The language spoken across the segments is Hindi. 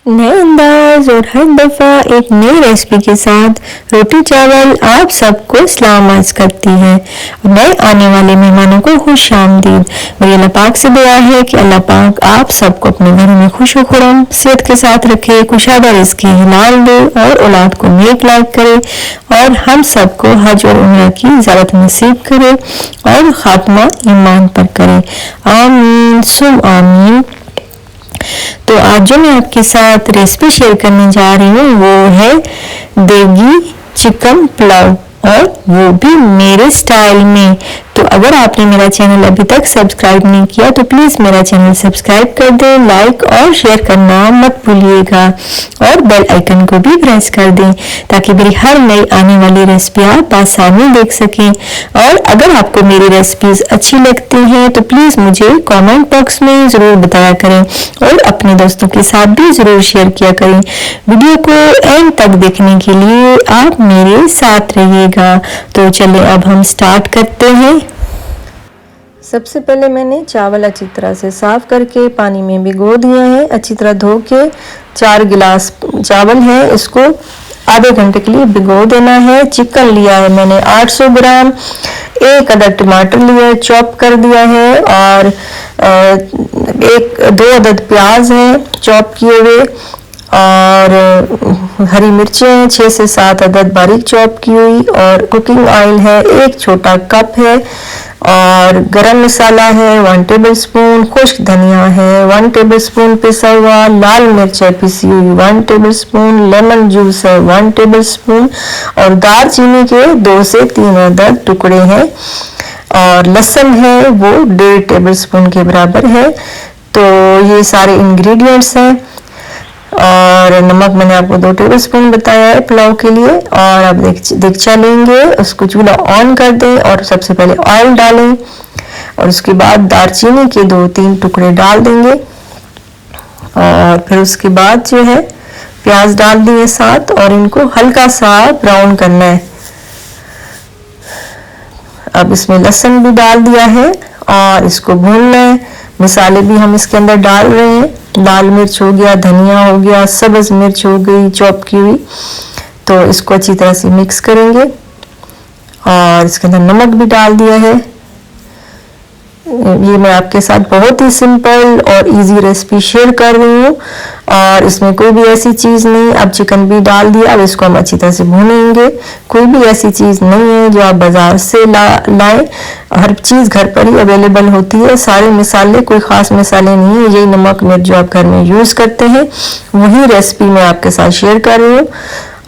नए अंदाज और हर दफा एक नई रेसिपी के साथ रोटी चावल आप सबको सलाम अर्ज करती है। नए आने वाले मेहमानों को खुश आमदीद। मेरी अल्लाह पाक से दुआ है कि अल्लाह पाक आप सबको अपने घरों में खुश खुरम सेहत के साथ रखे, कुशादा रिज़्क़ हिलाल दे और औलाद को नेक लायक करे और हम सबको हज और उम्रा की इजाज़त नसीब करे और खात्मा ईमान पर करे। आमीन सुम आमीन। तो आज जो मैं आपके साथ रेसिपी शेयर करने जा रही हूँ वो है देगी चिकन पुलाव और वो भी मेरे स्टाइल में। तो अगर आपने मेरा चैनल अभी तक सब्सक्राइब नहीं किया तो प्लीज़ मेरा चैनल सब्सक्राइब कर दें, लाइक और शेयर करना मत भूलिएगा और बेल आइकन को भी प्रेस कर दें ताकि मेरी हर नई आने वाली रेसिपी आप आसानी देख सकें। और अगर आपको मेरी रेसिपीज़ अच्छी लगती हैं तो प्लीज़ मुझे कमेंट बॉक्स में ज़रूर बताया करें और अपने दोस्तों के साथ भी ज़रूर शेयर किया करें। वीडियो को एंड तक देखने के लिए आप मेरे साथ रहिएगा। तो चलिए अब हम स्टार्ट करते हैं। सबसे पहले मैंने चावल अच्छी तरह से साफ करके पानी में भिगो दिया है। अच्छी तरह धो के 4 गिलास चावल है, इसको आधे घंटे के लिए भिगो देना है। चिकन लिया है मैंने 800 ग्राम, 1 अदद टमाटर लिया है, चॉप कर दिया है और 2 अदद प्याज है चॉप किए हुए और हरी मिर्चें 6 से 7 अदद बारीक चॉप की हुई और कुकिंग ऑयल है 1 छोटा कप है और गरम मसाला है 1 टेबलस्पून, खुश्क धनिया है 1 टेबलस्पून पिसा हुआ, लाल मिर्च है पिसी हुई 1 टेबलस्पून, लेमन जूस है 1 टेबलस्पून और दालचीनी के 2 से 3 अदद टुकड़े हैं और लहसुन है वो 1.5 टेबलस्पून के बराबर है। तो ये सारे इंग्रेडिएंट्स हैं और नमक मैंने आपको 2 टेबलस्पून बताया है पुलाव के लिए। और अब देगचा लेंगे, उसको चूल्हा ऑन कर दें और सबसे पहले ऑयल डालें और उसके बाद दालचीनी के 2-3 टुकड़े डाल देंगे और फिर उसके बाद जो है प्याज डाल दिए साथ और इनको हल्का सा ब्राउन करना है। अब इसमें लहसुन भी डाल दिया है और इसको भूनना है। मसाले भी हम इसके अंदर डाल रहे हैं, लाल मिर्च हो गया, धनिया हो गया, सब्ज मिर्च हो गई चॉप की हुई। तो इसको अच्छी तरह से मिक्स करेंगे और इसके अंदर नमक भी डाल दिया है। ये मैं आपके साथ बहुत ही सिंपल और इजी रेसिपी शेयर कर रही हूँ और इसमें कोई भी ऐसी चीज़ नहीं। अब चिकन भी डाल दिया, अब इसको हम अच्छी तरह से भूनेंगे। कोई भी ऐसी चीज़ नहीं है जो आप बाज़ार से लाएं, हर चीज़ घर पर ही अवेलेबल होती है। सारे मसाले, कोई ख़ास मसाले नहीं है, यही नमक मिर्च जो आप घर में यूज़ करते हैं वही रेसिपी मैं आपके साथ शेयर कर रही हूँ।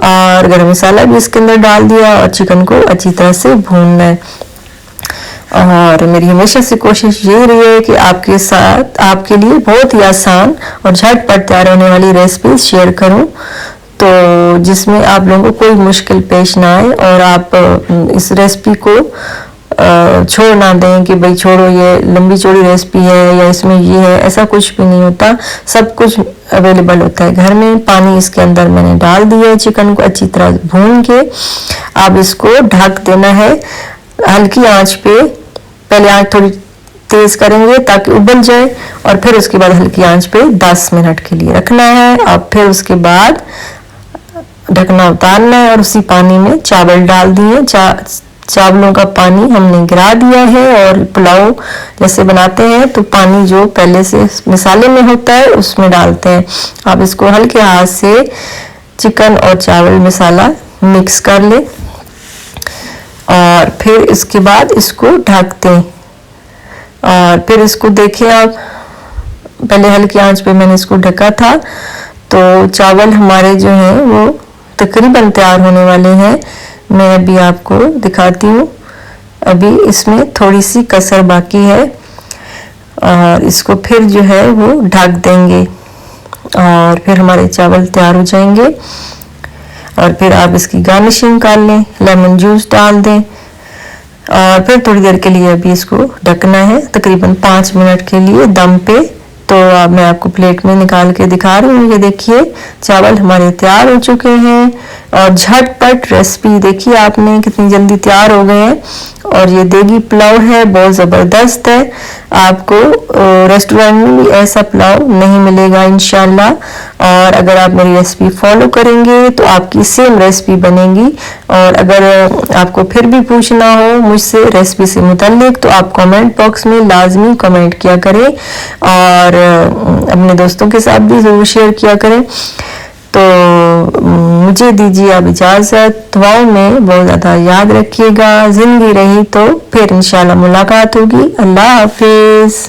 और गरम मसाला भी इसके अंदर डाल दिया और चिकन को अच्छी तरह से भूनना है। और मेरी हमेशा से कोशिश ये रही है कि आपके साथ आपके लिए बहुत ही आसान और झटपट तैयार होने वाली रेसिपी शेयर करूं तो जिसमें आप लोगों को कोई मुश्किल पेश ना आए और आप इस रेसिपी को छोड़ ना दें कि भाई छोड़ो ये लंबी चौड़ी रेसिपी है या इसमें ये है, ऐसा कुछ भी नहीं होता। सब कुछ अवेलेबल होता है घर में। पानी इसके अंदर मैंने डाल दिया है, चिकन को अच्छी तरह भून के अब इसको ढक देना है हल्की आंच पे। पहले आंच थोड़ी तेज करेंगे ताकि उबल जाए और फिर उसके बाद हल्की आंच पे 10 मिनट के लिए रखना है। अब फिर उसके बाद ढकना उतारना है और उसी पानी में चावल डाल दिए। चावलों का पानी हमने गिरा दिया है और पुलाव जैसे बनाते हैं तो पानी जो पहले से मसाले में होता है उसमें डालते हैं। आप इसको हल्के हाथ से चिकन और चावल मसाला मिक्स कर लें और फिर इसके बाद इसको ढक दें और फिर इसको देखें आप। पहले हल्की आंच पे मैंने इसको ढका था तो चावल हमारे जो हैं वो तकरीबन तैयार होने वाले हैं। मैं अभी आपको दिखाती हूँ, अभी इसमें थोड़ी सी कसर बाकी है और इसको फिर जो है वो ढक देंगे और फिर हमारे चावल तैयार हो जाएंगे। और फिर आप इसकी गार्निशिंग कर लें, लेमन जूस डाल दें और फिर थोड़ी देर के लिए अभी इसको ढकना है तकरीबन 5 मिनट के लिए दम पे। तो मैं आपको प्लेट में निकाल के दिखा रही हूँ। ये देखिए चावल हमारे तैयार हो चुके हैं और झटपट रेसिपी देखिए आपने कितनी जल्दी तैयार हो गए हैं। और ये देगी पुलाव है, बहुत ज़बरदस्त है। आपको रेस्टोरेंट में भी ऐसा पुलाव नहीं मिलेगा इंशाल्लाह। और अगर आप मेरी रेसिपी फॉलो करेंगे तो आपकी सेम रेसिपी बनेगी। और अगर आपको फिर भी पूछना हो मुझसे रेसिपी से मुताल्लिक तो आप कमेंट बॉक्स में लाजमी कमेंट किया करें और अपने दोस्तों के साथ भी ज़रूर शेयर किया करें। तो मुझे दीजिए अब इजाज़त। दुआओं में बहुत ज़्यादा याद रखिएगा। ज़िंदगी रही तो फिर इंशाल्लाह मुलाकात होगी। अल्लाह हाफिज़।